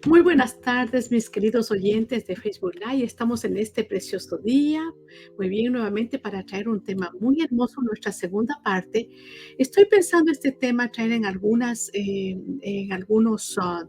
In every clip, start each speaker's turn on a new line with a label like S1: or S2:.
S1: Muy buenas tardes, mis queridos oyentes de Facebook Live. Estamos en este precioso día. Muy bien, nuevamente para traer un tema muy hermoso, nuestra segunda parte. Estoy pensando este tema traer en algunos,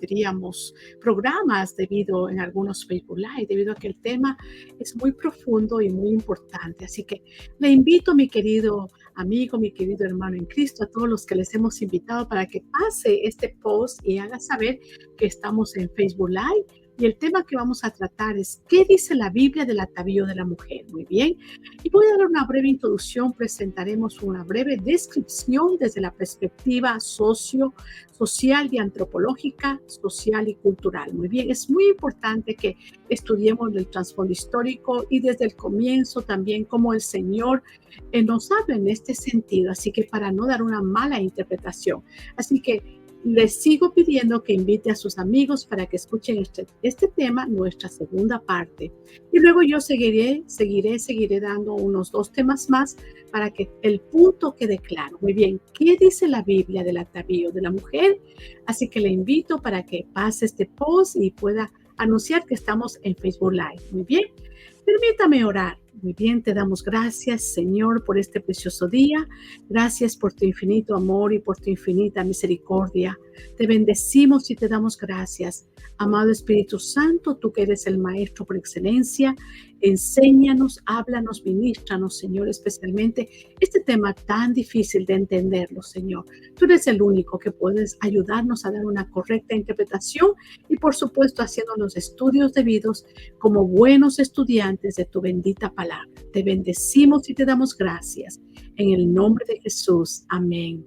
S1: diríamos, programas en algunos Facebook Live, debido a que el tema es muy profundo y muy importante. Así que le invito, mi querido amigo, mi querido hermano en Cristo, a todos los que les hemos invitado para que pase este post y haga saber que estamos en Facebook Live y el tema que vamos a tratar es ¿qué dice la Biblia del atavío de la mujer? Muy bien. Y voy a dar una breve introducción, presentaremos una breve descripción desde la perspectiva social y antropológica, social y cultural. Muy bien, es muy importante que estudiemos el trasfondo histórico y desde el comienzo también cómo el Señor nos habla en este sentido, así que para no dar una mala interpretación. Así que les sigo pidiendo que invite a sus amigos para que escuchen este tema, nuestra segunda parte. Y luego yo seguiré dando unos 2 temas más para que el punto quede claro. Muy bien, ¿qué dice la Biblia del atavío de la mujer? Así que le invito para que pase este post y pueda anunciar que estamos en Facebook Live. Muy bien, permítame orar. Muy bien, te damos gracias, Señor, por este precioso día. Gracias por tu infinito amor y por tu infinita misericordia. Te bendecimos y te damos gracias. Amado Espíritu Santo, tú que eres el Maestro por excelencia, enséñanos, háblanos, ministranos, Señor, especialmente este tema tan difícil de entenderlo, Señor. Tú eres el único que puedes ayudarnos a dar una correcta interpretación y, por supuesto, haciendo los estudios debidos como buenos estudiantes de tu bendita palabra. Te bendecimos y te damos gracias. En el nombre de Jesús. Amén.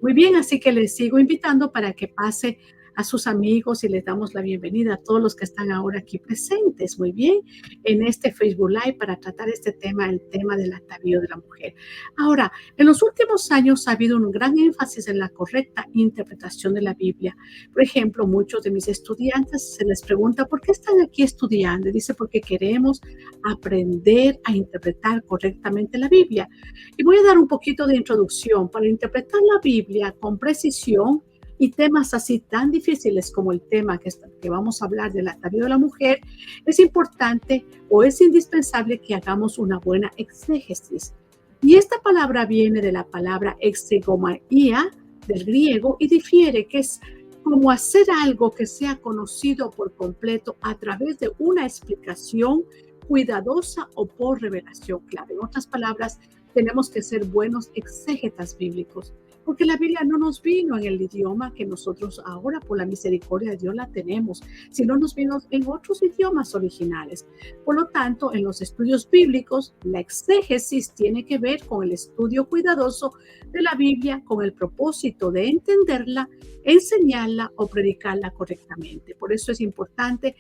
S1: Muy bien, así que les sigo invitando para que pase a sus amigos y les damos la bienvenida a todos los que están ahora aquí presentes, muy bien, en este Facebook Live para tratar este tema, el tema del atavío de la mujer. Ahora, en los últimos años ha habido un gran énfasis en la correcta interpretación de la Biblia. Por ejemplo, muchos de mis estudiantes se les pregunta, ¿por qué están aquí estudiando? Y dice, porque queremos aprender a interpretar correctamente la Biblia. Y voy a dar un poquito de introducción para interpretar la Biblia con precisión y temas así tan difíciles como el tema que vamos a hablar del atavío de la mujer. Es importante o es indispensable que hagamos una buena exégesis. Y esta palabra viene de la palabra exegomaía del griego y difiere, que es como hacer algo que sea conocido por completo a través de una explicación cuidadosa o por revelación clara. En otras palabras, tenemos que ser buenos exégetas bíblicos, porque la Biblia no nos vino en el idioma que nosotros ahora por la misericordia de Dios la tenemos, sino nos vino en otros idiomas originales. Por lo tanto, en los estudios bíblicos, la exégesis tiene que ver con el estudio cuidadoso de la Biblia con el propósito de entenderla, enseñarla o predicarla correctamente. Por eso es importante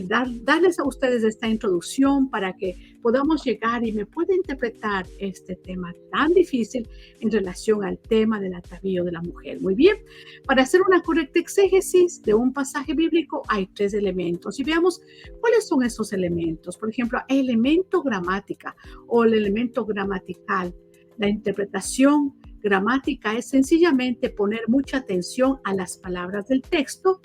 S1: darles a ustedes esta introducción para que podamos llegar y me pueda interpretar este tema tan difícil en relación al tema del atavío de la mujer. Muy bien, para hacer una correcta exégesis de un pasaje bíblico hay 3 elementos y veamos cuáles son esos elementos. Por ejemplo, el elemento gramática o el elemento gramatical. La interpretación gramática es sencillamente poner mucha atención a las palabras del texto.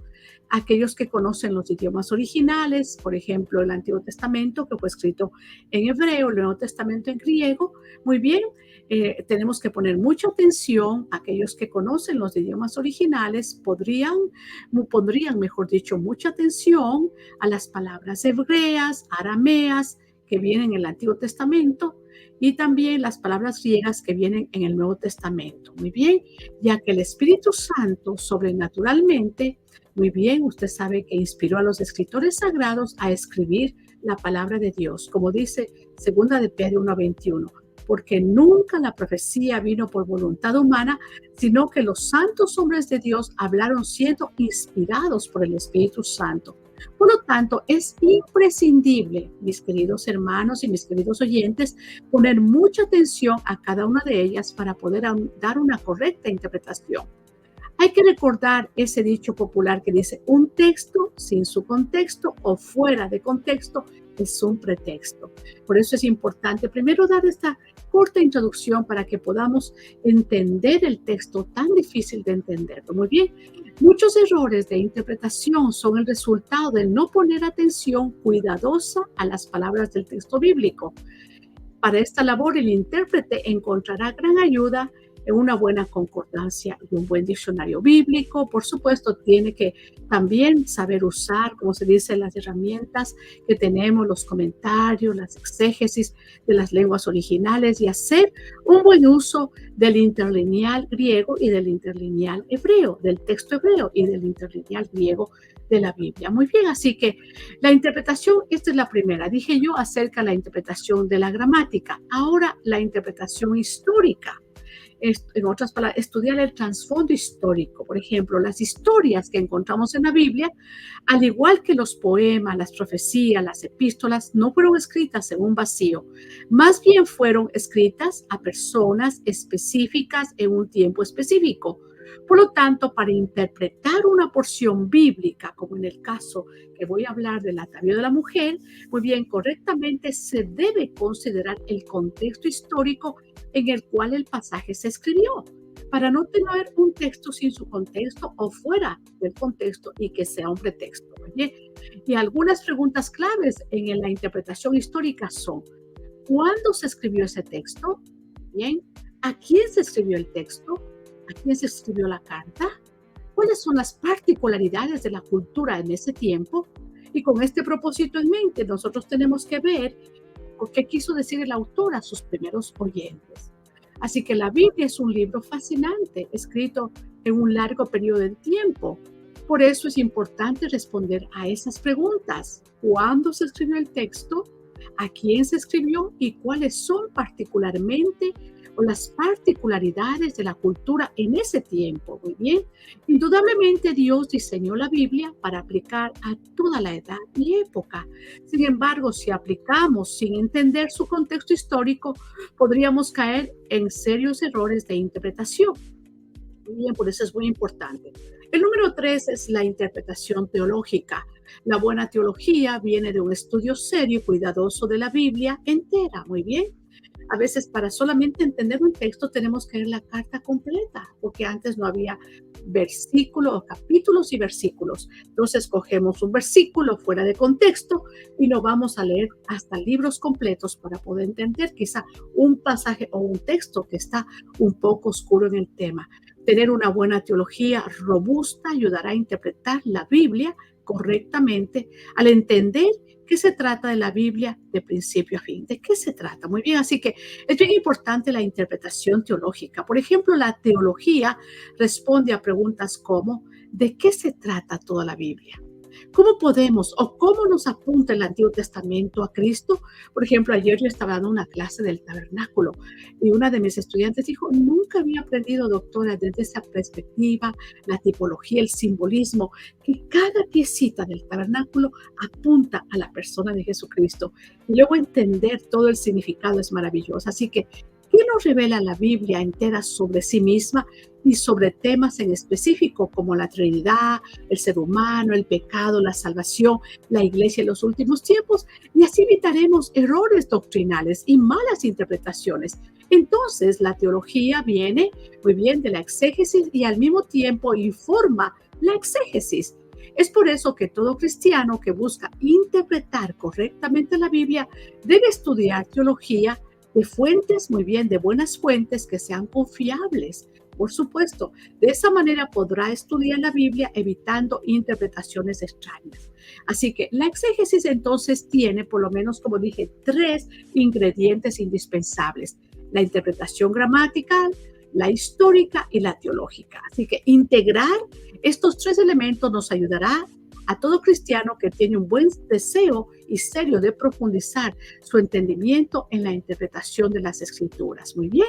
S1: Aquellos que conocen los idiomas originales, por ejemplo, el Antiguo Testamento, que fue escrito en hebreo, el Nuevo Testamento en griego, muy bien, tenemos que poner mucha atención. Aquellos que conocen los idiomas originales pondrían, mejor dicho, mucha atención a las palabras hebreas, arameas, que vienen en el Antiguo Testamento, y también las palabras griegas que vienen en el Nuevo Testamento. Muy bien, ya que el Espíritu Santo sobrenaturalmente, muy bien, usted sabe que inspiró a los escritores sagrados a escribir la palabra de Dios, como dice 2 de Pedro 1:21, porque nunca la profecía vino por voluntad humana, sino que los santos hombres de Dios hablaron siendo inspirados por el Espíritu Santo. Por lo tanto, es imprescindible, mis queridos hermanos y mis queridos oyentes, poner mucha atención a cada una de ellas para poder dar una correcta interpretación. Hay que recordar ese dicho popular que dice, un texto sin su contexto o fuera de contexto es un pretexto. Por eso es importante primero dar esta corta introducción para que podamos entender el texto tan difícil de entender. Muy bien, Muchos errores de interpretación son el resultado de no poner atención cuidadosa a las palabras del texto bíblico. Para esta labor, el intérprete encontrará gran ayuda en una buena concordancia y un buen diccionario bíblico. Por supuesto, tiene que también saber usar, como se dice, las herramientas que tenemos, los comentarios, las exégesis de las lenguas originales y hacer un buen uso del interlineal griego y del interlineal hebreo, del texto hebreo y del interlineal griego de la Biblia. Muy bien, así que la interpretación, esta es la primera. Dije yo acerca de la interpretación de la gramática. Ahora la interpretación histórica. En otras palabras, estudiar el trasfondo histórico. Por ejemplo, las historias que encontramos en la Biblia, al igual que los poemas, las profecías, las epístolas, no fueron escritas en un vacío. Más bien fueron escritas a personas específicas en un tiempo específico. Por lo tanto, para interpretar una porción bíblica, como en el caso que voy a hablar del atavío de la mujer, muy bien, correctamente se debe considerar el contexto histórico en el cual el pasaje se escribió, para no tener un texto sin su contexto o fuera del contexto y que sea un pretexto. Bien, y algunas preguntas claves en la interpretación histórica son: ¿cuándo se escribió ese texto? Bien, ¿a quién se escribió el texto? ¿A quién se escribió la carta? ¿Cuáles son las particularidades de la cultura en ese tiempo? Y con este propósito en mente, nosotros tenemos que ver por qué quiso decir el autor a sus primeros oyentes. Así que la Biblia es un libro fascinante, escrito en un largo periodo de tiempo. Por eso es importante responder a esas preguntas. ¿Cuándo se escribió el texto? ¿A quién se escribió? ¿Y cuáles son particularmente o las particularidades de la cultura en ese tiempo? Muy bien. Indudablemente Dios diseñó la Biblia para aplicar a toda la edad y época. Sin embargo, si aplicamos sin entender su contexto histórico, podríamos caer en serios errores de interpretación. Muy bien, por eso es muy importante. El número 3 es la interpretación teológica. La buena teología viene de un estudio serio y cuidadoso de la Biblia entera. Muy bien. A veces para solamente entender un texto tenemos que leer la carta completa, porque antes no había versículos, capítulos y versículos. Entonces cogemos un versículo fuera de contexto y lo vamos a leer hasta libros completos para poder entender quizá un pasaje o un texto que está un poco oscuro en el tema. Tener una buena teología robusta ayudará a interpretar la Biblia correctamente al entender qué se trata de la Biblia de principio a fin. ¿De qué se trata? Muy bien, así que es bien importante la interpretación teológica. Por ejemplo, la teología responde a preguntas como: ¿de qué se trata toda la Biblia? ¿Cómo podemos o cómo nos apunta el Antiguo Testamento a Cristo? Por ejemplo, ayer yo estaba dando una clase del tabernáculo y una de mis estudiantes dijo: nunca había aprendido, doctora, desde esa perspectiva, la tipología, el simbolismo, que cada piecita del tabernáculo apunta a la persona de Jesucristo. Y luego entender todo el significado es maravilloso. Así que, ¿qué nos revela la Biblia entera sobre sí misma y sobre temas en específico como la Trinidad, el ser humano, el pecado, la salvación, la iglesia en los últimos tiempos? Y así evitaremos errores doctrinales y malas interpretaciones. Entonces, la teología viene muy bien de la exégesis y al mismo tiempo informa la exégesis. Es por eso que todo cristiano que busca interpretar correctamente la Biblia debe estudiar teología de fuentes, muy bien, de buenas fuentes que sean confiables. Por supuesto, de esa manera podrá estudiar la Biblia evitando interpretaciones extrañas. Así que la exégesis entonces tiene, por lo menos como dije, tres ingredientes indispensables: la interpretación gramatical, la histórica y la teológica. Así que integrar estos tres elementos nos ayudará a todo cristiano que tiene un buen deseo y serio de profundizar su entendimiento en la interpretación de las Escrituras. Muy bien.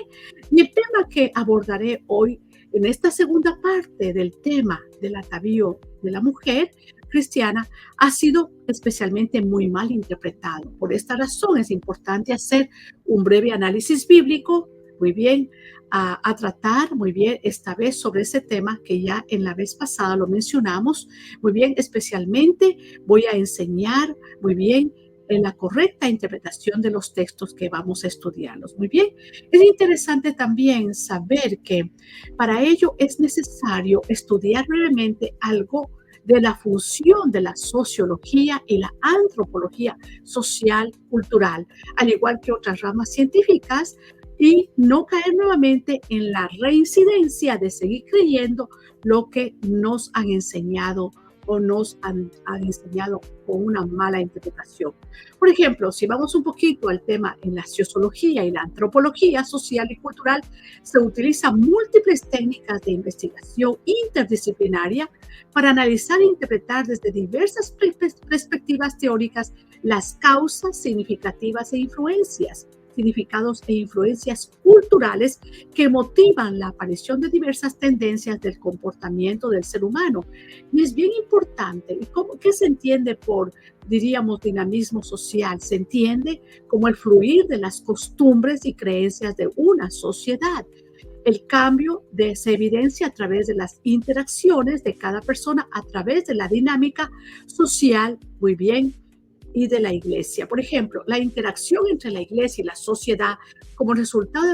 S1: Y el tema que abordaré hoy en esta segunda parte del tema del atavío de la mujer cristiana ha sido especialmente muy mal interpretado. Por esta razón es importante hacer un breve análisis bíblico, muy bien, a tratar muy bien esta vez sobre ese tema que ya en la vez pasada lo mencionamos. Muy bien, especialmente voy a enseñar muy bien en la correcta interpretación de los textos que vamos a estudiarlos. Muy bien, es interesante también saber que para ello es necesario estudiar brevemente algo de la función de la sociología y la antropología social cultural, al igual que otras ramas científicas, y no caer nuevamente en la reincidencia de seguir creyendo lo que nos han enseñado o han enseñado con una mala interpretación. Por ejemplo, si vamos un poquito al tema en la sociología y la antropología social y cultural, se utilizan múltiples técnicas de investigación interdisciplinaria para analizar e interpretar desde diversas perspectivas teóricas las causas significativas e influencias significados e influencias culturales que motivan la aparición de diversas tendencias del comportamiento del ser humano. Y es bien importante, ¿qué se entiende por, diríamos, dinamismo social? Se entiende como el fluir de las costumbres y creencias de una sociedad. El cambio se evidencia a través de las interacciones de cada persona, a través de la dinámica social, muy bien, y de la iglesia. Por ejemplo, la interacción entre la iglesia y la sociedad como resultado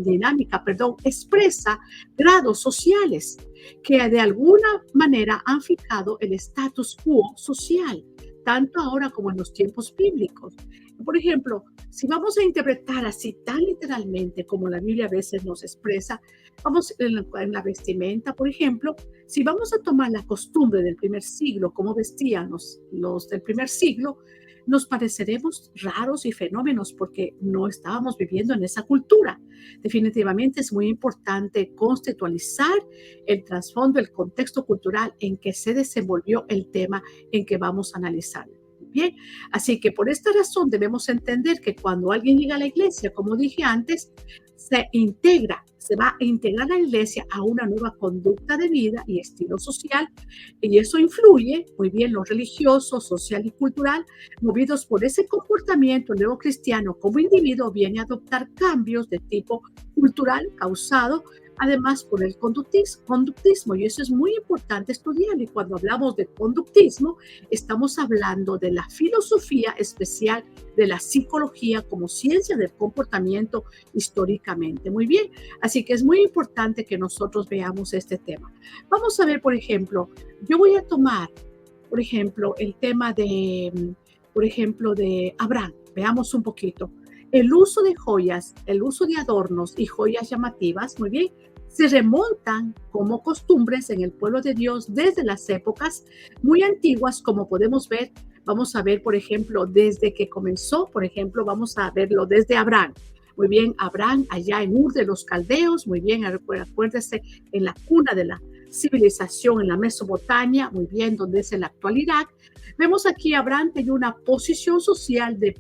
S1: dinámica, expresa grados sociales que de alguna manera han fijado el status quo social, tanto ahora como en los tiempos bíblicos. Por ejemplo, si vamos a interpretar así tan literalmente como la Biblia a veces nos expresa, vamos en la vestimenta, por ejemplo, si vamos a tomar la costumbre del primer siglo, cómo vestían los del primer siglo, nos pareceremos raros y fenómenos porque no estábamos viviendo en esa cultura. Definitivamente es muy importante contextualizar el trasfondo, el contexto cultural en que se desenvolvió el tema en que vamos a analizar. Bien, así que por esta razón debemos entender que cuando alguien llega a la iglesia, como dije antes, se va a integrar la iglesia a una nueva conducta de vida y estilo social, y eso influye muy bien lo religioso, social y cultural. Movidos por ese comportamiento, el nuevo cristiano como individuo viene a adoptar cambios de tipo cultural causado además por el conductismo, y eso es muy importante estudiar. Y cuando hablamos de conductismo, estamos hablando de la filosofía especial de la psicología como ciencia del comportamiento históricamente. Muy bien, así que es muy importante que nosotros veamos este tema. Vamos a ver, por ejemplo, yo voy a tomar, por ejemplo, el tema de, por ejemplo, de Abraham. Veamos un poquito. El uso de joyas, el uso de adornos y joyas llamativas, muy bien, se remontan como costumbres en el pueblo de Dios desde las épocas muy antiguas, como podemos ver. Vamos a ver, por ejemplo, desde que comenzó, por ejemplo, vamos a verlo desde Abraham. Muy bien, Abraham allá en Ur de los Caldeos, muy bien, acuérdese, en la cuna de la civilización en la Mesopotamia, muy bien, donde es el actual Irak. Vemos aquí Abraham tenía una posición social de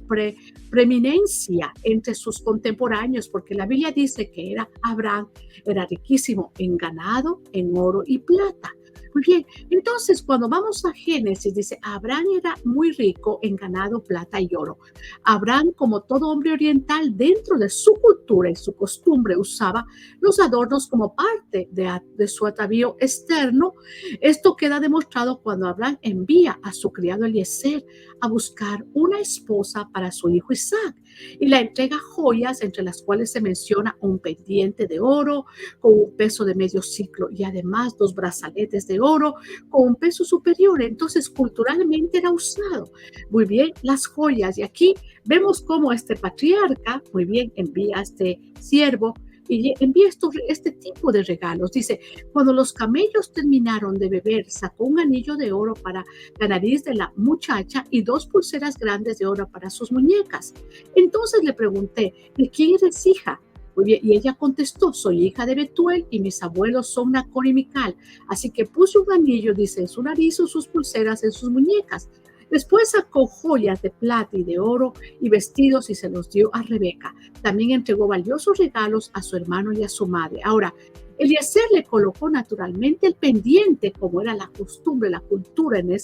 S1: preeminencia entre sus contemporáneos, porque la Biblia dice que Abraham era riquísimo en ganado, en oro y plata. Muy bien, entonces cuando vamos a Génesis, dice, Abraham era muy rico en ganado, plata y oro. Abraham, como todo hombre oriental, dentro de su cultura y su costumbre, usaba los adornos como parte de su atavío externo. Esto queda demostrado cuando Abraham envía a su criado Eliezer a buscar una esposa para su hijo Isaac y le entrega joyas, entre las cuales se menciona un pendiente de oro con un peso de medio ciclo y además 2 brazaletes de oro con un peso superior. Entonces, culturalmente era usado. Muy bien, las joyas. Y aquí vemos cómo este patriarca, muy bien, envía a este siervo y envía este tipo de regalos. Dice, cuando los camellos terminaron de beber, sacó un anillo de oro para la nariz de la muchacha y 2 pulseras grandes de oro para sus muñecas. Entonces le pregunté, ¿de quién eres hija? Muy bien, y ella contestó, soy hija de Betuel y mis abuelos son Nacor y Mical. Así que puso un anillo, dice, en su nariz y sus pulseras en sus muñecas. Después sacó joyas de plata y de oro y vestidos y se los dio a Rebeca. También entregó valiosos regalos a su hermano y a su madre. Ahora, Eliezer le colocó naturalmente el pendiente, como era la costumbre, la cultura en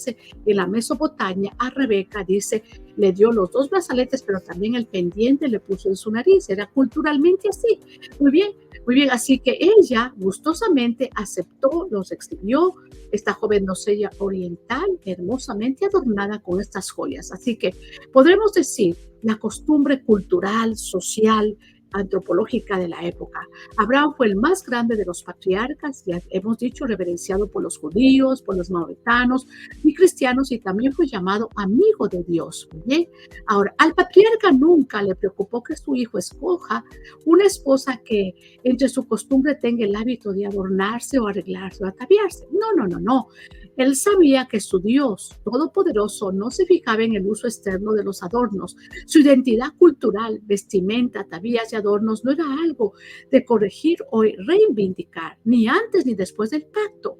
S1: la Mesopotamia. A Rebeca, dice, le dio los dos brazaletes, pero también el pendiente le puso en su nariz. Era culturalmente así. Muy bien, muy bien. Así que ella gustosamente aceptó, los exhibió, esta joven doncella oriental, hermosamente adornada con estas joyas. Así que podremos decir la costumbre cultural, social, antropológica de la época. Abraham fue el más grande de los patriarcas, ya hemos dicho, reverenciado por los judíos, por los maometanos y cristianos, y también fue llamado amigo de Dios. Bien, ahora, al patriarca nunca le preocupó que su hijo escoja una esposa que entre su costumbre tenga el hábito de adornarse o arreglarse o ataviarse. No, no, no, no. Él sabía que su Dios todopoderoso no se fijaba en el uso externo de los adornos. Su identidad cultural, vestimenta, atavías y adornos no era algo de corregir o reivindicar, ni antes ni después del pacto.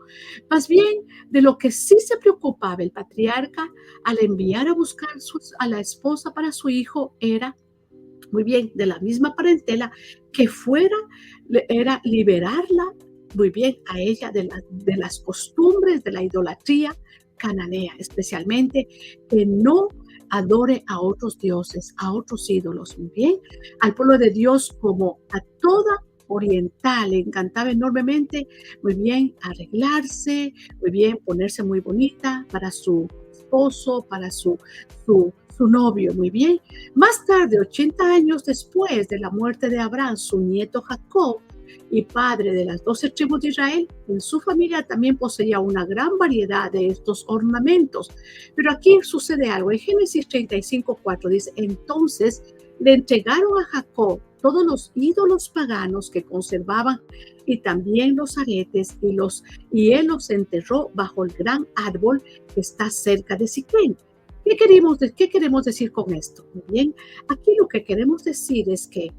S1: Más bien, de lo que sí se preocupaba el patriarca al enviar a buscar a la esposa para su hijo era, muy bien, de la misma parentela, que era liberarla, muy bien, a ella de las costumbres de la idolatría cananea, especialmente que no adore a otros dioses, a otros ídolos. Muy bien, al pueblo de Dios, como a toda oriental, le encantaba enormemente, muy bien, arreglarse, muy bien, ponerse muy bonita para su esposo, para su novio. Muy bien. Más tarde, 80 años después de la muerte de Abraham, su nieto Jacob, y padre de las 12 tribus de Israel, en su familia también poseía una gran variedad de estos ornamentos. Pero aquí sucede algo. En Génesis 35:4 dice, entonces le entregaron a Jacob todos los ídolos paganos que conservaban y también los aretes, y él los enterró bajo el gran árbol que está cerca de Siquem. ¿Qué queremos decir con esto? Muy bien, aquí lo que queremos decir es que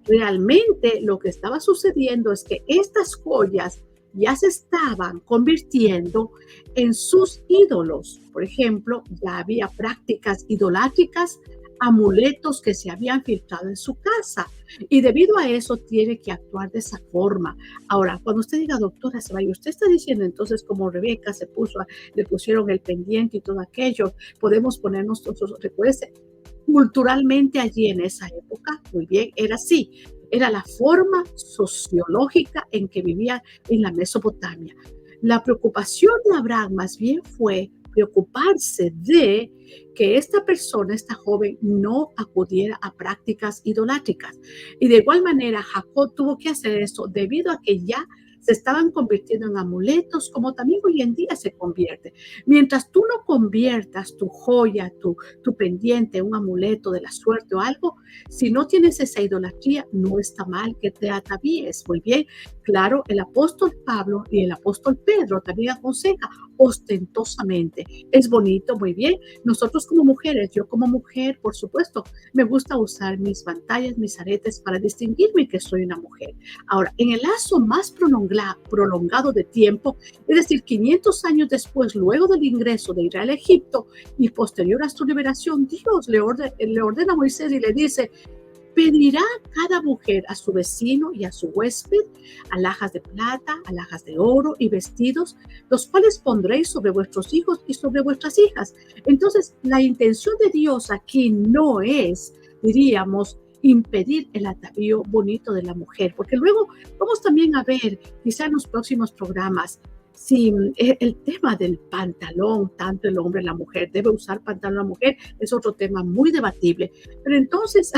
S1: realmente lo que estaba sucediendo es que estas joyas ya se estaban convirtiendo en sus ídolos. Por ejemplo, ya había prácticas idolátricas, amuletos que se habían filtrado en su casa, y debido a eso tiene que actuar de esa forma. Ahora, cuando usted diga, doctora Ceballos, usted está diciendo entonces como Rebeca le pusieron el pendiente y todo aquello, podemos ponernos todos, recuerde, culturalmente allí en esa época, muy bien, era así. Era la forma sociológica en que vivía en la Mesopotamia. La preocupación de Abraham más bien fue preocuparse de que esta persona, esta joven, no acudiera a prácticas idolátricas. Y de igual manera, Jacob tuvo que hacer eso debido a que ya se estaban convirtiendo en amuletos, como también hoy en día se convierte. Mientras tú no conviertas tu joya, tu pendiente, un amuleto de la suerte o algo, si no tienes esa idolatría, no está mal que te atavíes. Muy bien, claro, el apóstol Pablo y el apóstol Pedro también aconseja ostentosamente. Es bonito, muy bien. Nosotros como mujeres, yo como mujer, por supuesto, me gusta usar mis pantallas, mis aretes para distinguirme que soy una mujer. Ahora, en el lazo más prolongado de tiempo, es decir, 500 años después, luego del ingreso de Israel a Egipto y posterior a su liberación, Dios le ordena a Moisés y le dice, pedirá cada mujer a su vecino y a su huésped alhajas de plata, alhajas de oro y vestidos, los cuales pondréis sobre vuestros hijos y sobre vuestras hijas. Entonces, la intención de Dios aquí no es, diríamos, impedir el atavío bonito de la mujer, porque luego vamos también a ver, quizá en los próximos programas, si el tema del pantalón, tanto el hombre, la mujer, debe usar pantalón la mujer, es otro tema muy debatible. Pero entonces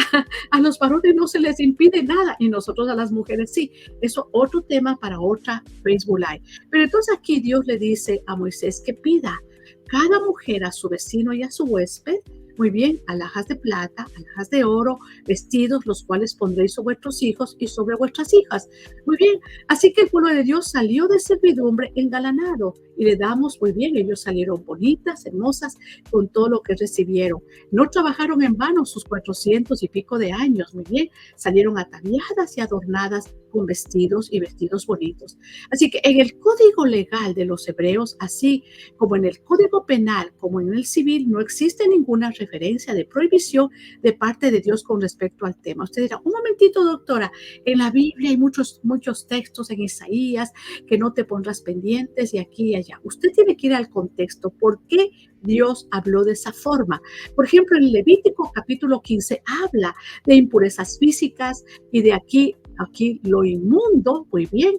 S1: a los varones no se les impide nada y nosotros a las mujeres sí. Eso otro tema para otra Facebook Live. Pero entonces aquí Dios le dice a Moisés que pida cada mujer a su vecino y a su huésped, muy bien, alhajas de plata, alhajas de oro, vestidos, los cuales pondréis sobre vuestros hijos y sobre vuestras hijas. Muy bien, así que el pueblo de Dios salió de servidumbre engalanado y le damos muy bien. Ellos salieron bonitas, hermosas, con todo lo que recibieron. No trabajaron en vano sus 400 y pico de años, muy bien. Salieron ataviadas y adornadas con vestidos y vestidos bonitos. Así que en el código legal de los hebreos, así como en el código penal, como en el civil, no existe ninguna referencia de prohibición de parte de Dios con respecto al tema. Usted dirá, un momentito, doctora, en la Biblia hay muchos textos en Isaías que no te pondrás pendientes y aquí y allá. Usted tiene que ir al contexto. ¿Por qué Dios habló de esa forma? Por ejemplo, en Levítico capítulo 15 habla de impurezas físicas y de aquí lo inmundo, muy bien,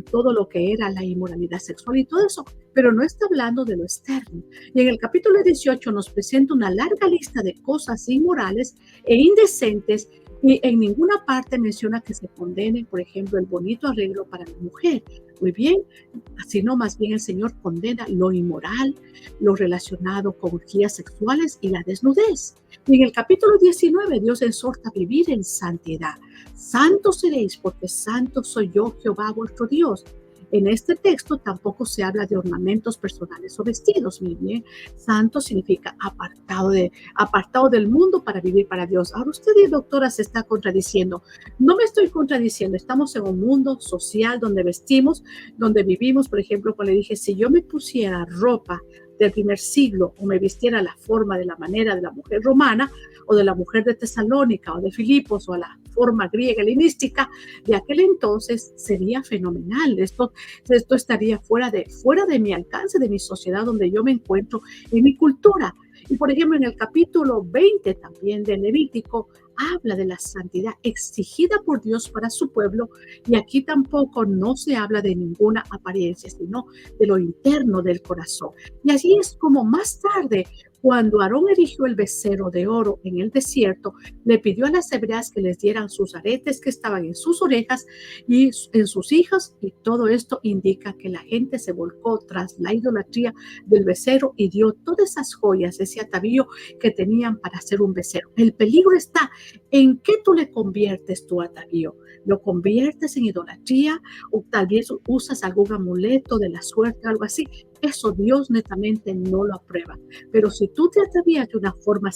S1: todo lo que era la inmoralidad sexual y todo eso, pero no está hablando de lo externo. Y en el capítulo 18 nos presenta una larga lista de cosas inmorales e indecentes y en ninguna parte menciona que se condene, por ejemplo, el bonito arreglo para la mujer. Muy bien, sino más bien el Señor condena lo inmoral, lo relacionado con orgías sexuales y la desnudez. Y en el capítulo 19 Dios exhorta a vivir en santidad. Santos seréis porque santo soy yo, Jehová vuestro Dios. En este texto tampoco se habla de ornamentos personales o vestidos. Muy bien, santo significa apartado del mundo para vivir para Dios. Ahora usted, doctora, se está contradiciendo. No me estoy contradiciendo. Estamos en un mundo social donde vestimos, donde vivimos. Por ejemplo, cuando le dije, si yo me pusiera ropa del primer siglo o me vistiera la forma de la manera de la mujer romana o de la mujer de Tesalónica o de Filipos o a la forma griega helenística de aquel entonces, sería fenomenal. Esto estaría fuera de mi alcance, de mi sociedad donde yo me encuentro, en mi cultura. Y por ejemplo, en el capítulo 20 también de Levítico, habla de la santidad exigida por Dios para su pueblo, y aquí tampoco no se habla de ninguna apariencia, sino de lo interno del corazón. Y así es como más tarde, cuando Aarón erigió el becerro de oro en el desierto, le pidió a las hebreas que les dieran sus aretes que estaban en sus orejas y en sus hijas, y todo esto indica que la gente se volcó tras la idolatría del becerro y dio todas esas joyas, ese atavío que tenían para hacer un becerro. El peligro está en qué tú le conviertes tu atavío. ¿Lo conviertes en idolatría o tal vez usas algún amuleto de la suerte, algo así? Eso Dios netamente no lo aprueba. Pero si tú te atavías de una forma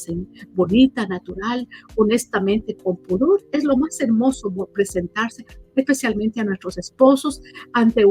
S1: bonita, natural, honestamente, con pudor, es lo más hermoso presentarse, especialmente a nuestros esposos, ante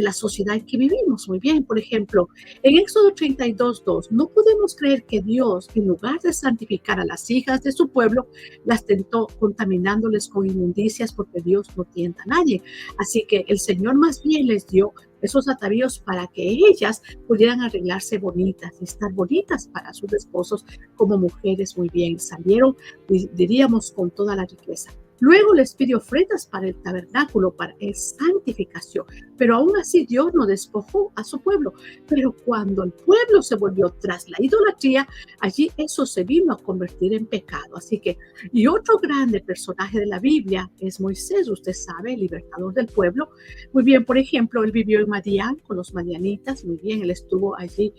S1: la sociedad en que vivimos. Muy bien, por ejemplo, en Éxodo 32:2, no podemos creer que Dios, en lugar de santificar a las hijas de su pueblo, las tentó contaminándoles con inmundicias, porque Dios no tienta a nadie. Así que el Señor más bien les dio esos atavíos para que ellas pudieran arreglarse bonitas y estar bonitas para sus esposos como mujeres. Muy bien, salieron, diríamos, con toda la riqueza. Luego les pidió ofrendas para el tabernáculo, para santificación, pero aún así Dios no despojó a su pueblo. Pero cuando el pueblo se volvió tras la idolatría, allí eso se vino a convertir en pecado. Así que, y otro grande personaje de la Biblia es Moisés, usted sabe, el libertador del pueblo. Muy bien, por ejemplo, él vivió en Madián con los madianitas, muy bien, él estuvo allí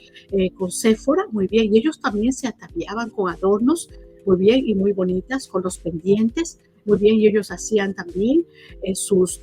S1: con Séfora, muy bien, y ellos también se ataviaban con adornos, muy bien, y muy bonitas, con los pendientes. Muy bien, y ellos hacían también sus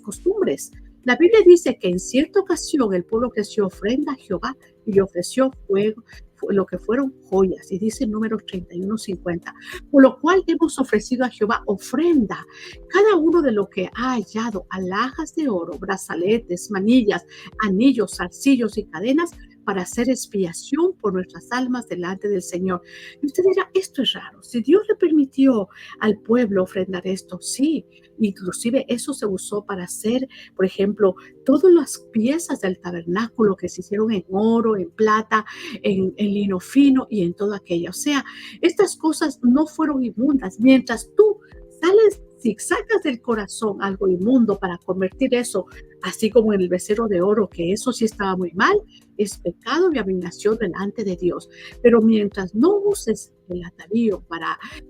S1: costumbres. La Biblia dice que en cierta ocasión el pueblo ofreció ofrenda a Jehová y le ofreció fuego, lo que fueron joyas, y dice en Números 31:50, por lo cual hemos ofrecido a Jehová ofrenda, cada uno de lo que ha hallado, alhajas de oro, brazaletes, manillas, anillos, zarcillos y cadenas, para hacer expiación por nuestras almas delante del Señor. Y usted dirá, esto es raro. Si Dios le permitió al pueblo ofrendar esto, sí. Inclusive eso se usó para hacer, por ejemplo, todas las piezas del tabernáculo que se hicieron en oro, en plata, en lino fino y en todo aquello. O sea, estas cosas no fueron inmundas. Mientras tú sales, si sacas del corazón algo inmundo para convertir eso, así como en el becerro de oro, que eso sí estaba muy mal, es pecado y abominación delante de Dios. Pero mientras no uses el atavío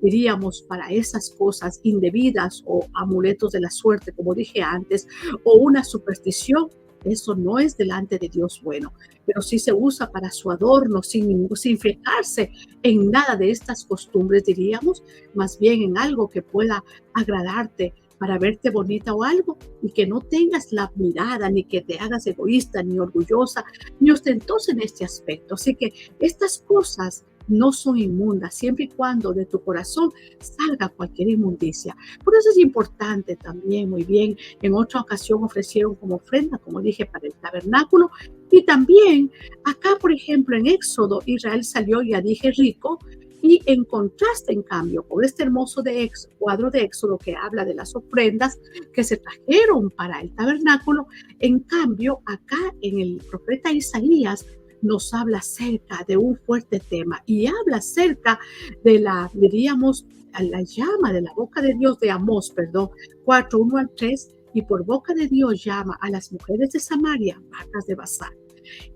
S1: diríamos, para esas cosas indebidas o amuletos de la suerte, como dije antes, o una superstición, eso no es delante de Dios bueno. Pero si se usa para su adorno, sin fijarse en nada de estas costumbres, diríamos, más bien en algo que pueda agradarte para verte bonita o algo, y que no tengas la mirada, ni que te hagas egoísta, ni orgullosa, ni ostentosa en este aspecto. Así que estas cosas no son inmundas, siempre y cuando de tu corazón salga cualquier inmundicia. Por eso es importante también, muy bien, en otra ocasión ofrecieron como ofrenda, como dije, para el tabernáculo. Y también acá, por ejemplo, en Éxodo, Israel salió, ya dije, rico. Y en contraste, en cambio, con este hermoso cuadro de Éxodo que habla de las ofrendas que se trajeron para el tabernáculo, en cambio, acá en el profeta Isaías nos habla acerca de un fuerte tema y habla acerca de la, diríamos, a la llama de la boca de Dios de Amós, perdón, 4:1 al 3, y por boca de Dios llama a las mujeres de Samaria, vacas de Basán.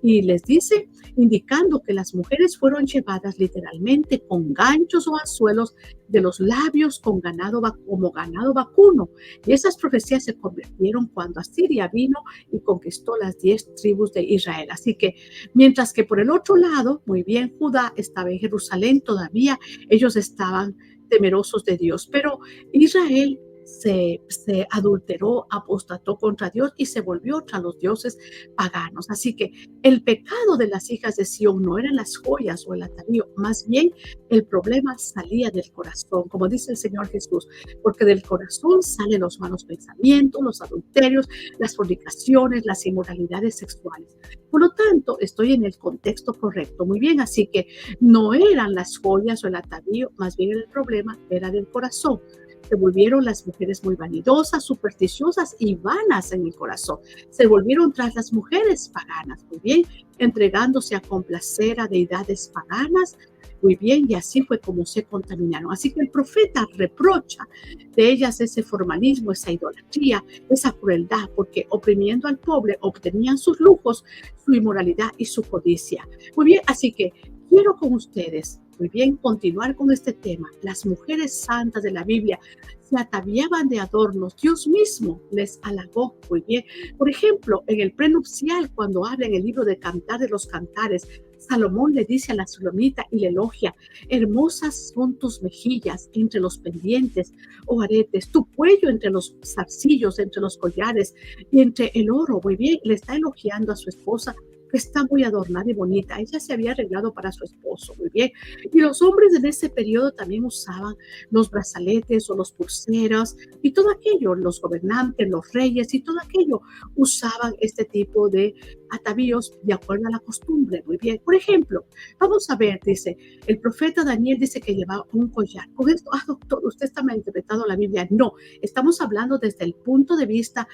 S1: Y les dice, indicando que las mujeres fueron llevadas literalmente con ganchos o anzuelos de los labios como ganado vacuno. Y esas profecías se convirtieron cuando Asiria vino y conquistó las 10 tribus de Israel. Así que, mientras que por el otro lado, muy bien, Judá estaba en Jerusalén todavía, ellos estaban temerosos de Dios, pero Israel se adulteró, apostató contra Dios y se volvió tras los dioses paganos. Así que el pecado de las hijas de Sión no eran las joyas o el atavío, más bien el problema salía del corazón, como dice el Señor Jesús, porque del corazón salen los malos pensamientos, los adulterios, las fornicaciones, las inmoralidades sexuales. Por lo tanto, estoy en el contexto correcto. Muy bien, así que no eran las joyas o el atavío, más bien el problema era del corazón. Se volvieron las mujeres muy vanidosas, supersticiosas y vanas en el corazón. Se volvieron tras las mujeres paganas, muy bien, entregándose a complacer a deidades paganas, muy bien, y así fue como se contaminaron. Así que el profeta reprocha de ellas ese formalismo, esa idolatría, esa crueldad, porque oprimiendo al pobre obtenían sus lujos, su inmoralidad y su codicia. Muy bien, así que quiero con ustedes, muy bien, continuar con este tema. Las mujeres santas de la Biblia se ataviaban de adornos. Dios mismo les halagó, muy bien. Por ejemplo, en el prenupcial, cuando habla en el libro de Cantar de los Cantares, Salomón le dice a la sulamita y le elogia: hermosas son tus mejillas entre los pendientes o aretes, tu cuello entre los zarcillos, entre los collares y entre el oro. Muy bien, le está elogiando a su esposa, que está muy adornada y bonita. Ella se había arreglado para su esposo, muy bien. Y los hombres en ese periodo también usaban los brazaletes o los pulseras y todo aquello, los gobernantes, los reyes y todo aquello usaban este tipo de atavíos de acuerdo a la costumbre, muy bien. Por ejemplo, vamos a ver, dice, el profeta Daniel dice que llevaba un collar. Con esto, doctor, usted está malinterpretando la Biblia. No, estamos hablando desde el punto de vista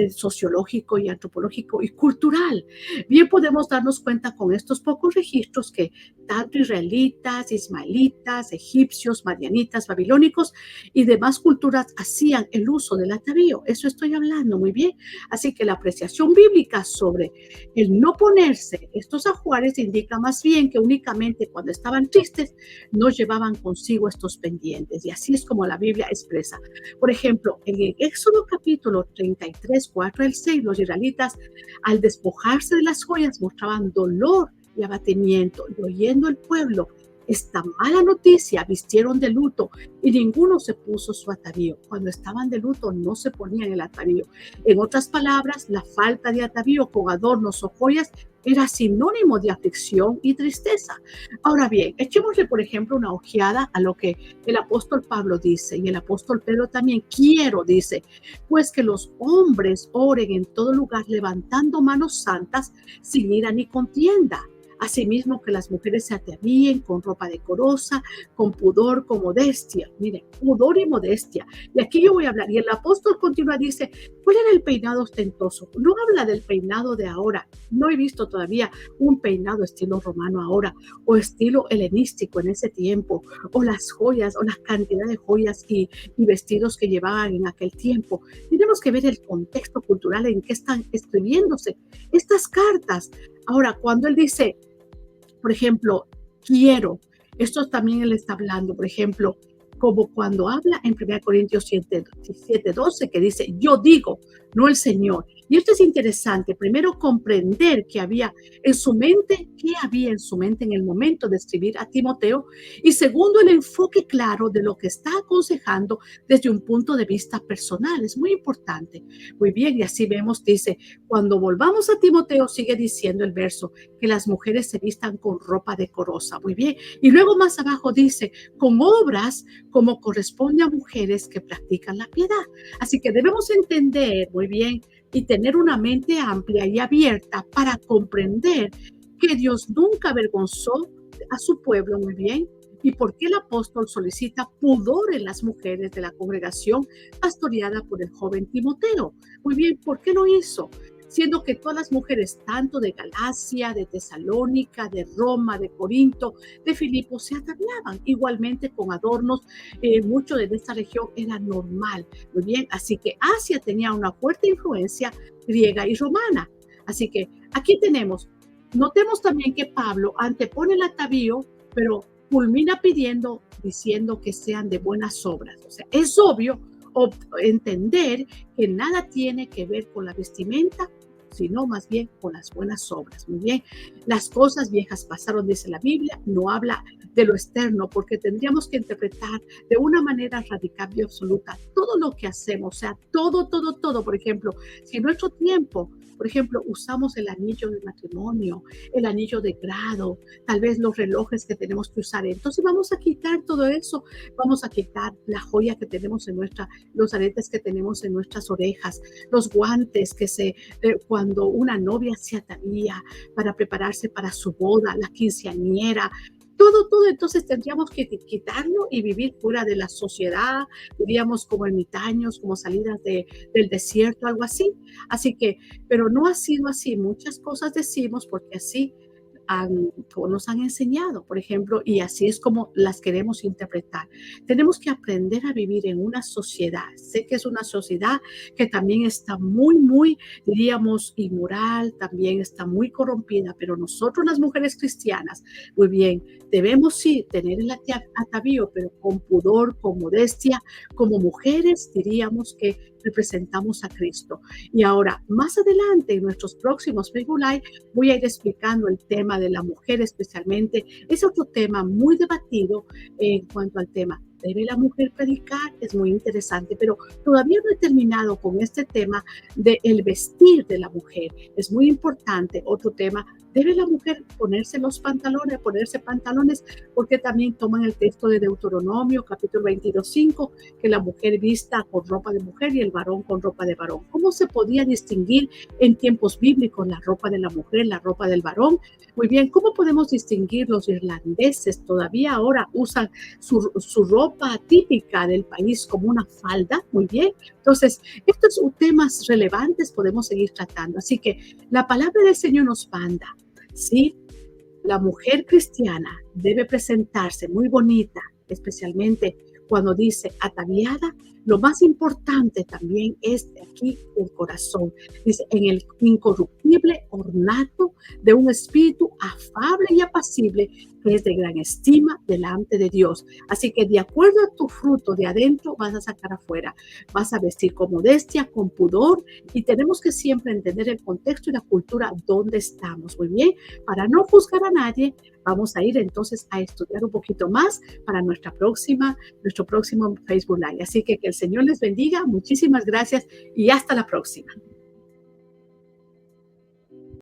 S1: sociológico y antropológico y cultural. Bien, podemos darnos cuenta con estos pocos registros que tanto israelitas, ismaelitas, egipcios, madianitas, babilónicos y demás culturas hacían el uso del atavío. Eso estoy hablando, muy bien. Así que la apreciación bíblica sobre el no ponerse estos ajuares indica más bien que únicamente cuando estaban tristes no llevaban consigo estos pendientes. Y así es como la Biblia expresa. Por ejemplo, en el Éxodo capítulo 33, 4 al 6, los israelitas, al despojarse de las joyas, mostraban dolor y abatimiento. Y oyendo el pueblo esta mala noticia, vistieron de luto y ninguno se puso su atavío. Cuando estaban de luto no se ponían el atavío. En otras palabras, la falta de atavío con adornos o joyas era sinónimo de aflicción y tristeza. Ahora bien, echémosle por ejemplo una ojeada a lo que el apóstol Pablo dice, y el apóstol Pedro también: dice, pues que los hombres oren en todo lugar levantando manos santas sin ira ni contienda. Asimismo, que las mujeres se atavíen con ropa decorosa, con pudor, con modestia. Miren, pudor y modestia. Y aquí yo voy a hablar. Y el apóstol continúa, dice: ¿cuál era el peinado ostentoso? No habla del peinado de ahora. No he visto todavía un peinado estilo romano ahora, o estilo helenístico en ese tiempo, o las joyas, o la cantidad de joyas y vestidos que llevaban en aquel tiempo. Tenemos que ver el contexto cultural en que están escribiéndose estas cartas. Ahora, cuando él dice, por ejemplo, quiero, esto también él está hablando, por ejemplo, como cuando habla en 1 Corintios 7:12, que dice, yo digo, no el Señor. Y esto es interesante. Primero, comprender qué había en su mente, qué había en su mente en el momento de escribir a Timoteo. Y segundo, el enfoque claro de lo que está aconsejando desde un punto de vista personal. Es muy importante. Muy bien, y así vemos, dice, cuando volvamos a Timoteo, sigue diciendo el verso, que las mujeres se vistan con ropa decorosa. Muy bien. Y luego más abajo dice, con obras como corresponde a mujeres que practican la piedad. Así que debemos entender muy bien y tener una mente amplia y abierta para comprender que Dios nunca avergonzó a su pueblo, muy bien, y por qué el apóstol solicita pudor en las mujeres de la congregación pastoreada por el joven Timoteo. Muy bien, ¿por qué lo hizo? Siendo que todas las mujeres, tanto de Galacia, de Tesalónica, de Roma, de Corinto, de Filipo, se ataviaban igualmente con adornos. Mucho de esta región era normal. Muy bien, así que Asia tenía una fuerte influencia griega y romana. Así que aquí tenemos, notemos también que Pablo antepone el atavío, pero culmina pidiendo, diciendo que sean de buenas obras. O sea, es obvio entender que nada tiene que ver con la vestimenta, sino más bien con las buenas obras. Muy bien, las cosas viejas pasaron, dice la Biblia, no habla de lo externo, porque tendríamos que interpretar de una manera radical y absoluta todo lo que hacemos, o sea, todo. Por ejemplo, si en nuestro tiempo, por ejemplo, usamos el anillo de matrimonio, el anillo de grado, tal vez los relojes que tenemos que usar, entonces vamos a quitar todo eso, vamos a quitar la joya que tenemos en los aretes que tenemos en nuestras orejas, los guantes cuando una novia se atavía para prepararse para su boda, la quinceañera, todo, entonces tendríamos que quitarlo y vivir fuera de la sociedad, diríamos como ermitaños, como salidas del desierto, algo así. Así que, pero no ha sido así. Muchas cosas decimos porque así como nos han enseñado, por ejemplo, y así es como las queremos interpretar. Tenemos que aprender a vivir en una sociedad. Sé que es una sociedad que también está muy, diríamos, inmoral, también está muy corrompida, pero nosotros las mujeres cristianas, muy bien, debemos sí tener el atavío, pero con pudor, con modestia, como mujeres diríamos que representamos a Cristo. Y ahora, más adelante, en nuestros próximos Facebook Live, voy a ir explicando el tema de la mujer especialmente. Es otro tema muy debatido en cuanto al tema. ¿Debe la mujer predicar? Es muy interesante, pero todavía no he terminado con este tema del vestir de la mujer. Es muy importante. Otro tema, ¿debe la mujer ponerse pantalones? Porque también toman el texto de Deuteronomio, capítulo 22:5, que la mujer vista con ropa de mujer y el varón con ropa de varón. ¿Cómo se podía distinguir en tiempos bíblicos la ropa de la mujer, la ropa del varón? Muy bien, ¿cómo podemos distinguir? Los irlandeses todavía ahora usan su ropa típica del país como una falda. Muy bien, entonces estos temas relevantes podemos seguir tratando. Así que la palabra del Señor nos manda, ¿sí? La mujer cristiana debe presentarse muy bonita, especialmente cuando dice ataviada. Lo más importante también es aquí el corazón. Dice, en el incorruptible ornato de un espíritu afable y apacible, que es de gran estima delante de Dios. Así que de acuerdo a tu fruto de adentro vas a sacar afuera. Vas a vestir con modestia, con pudor, y tenemos que siempre entender el contexto y la cultura donde estamos. Muy bien, para no juzgar a nadie, vamos a ir entonces a estudiar un poquito más para nuestro próximo Facebook Live. Así que el Señor les bendiga. Muchísimas gracias y hasta la próxima.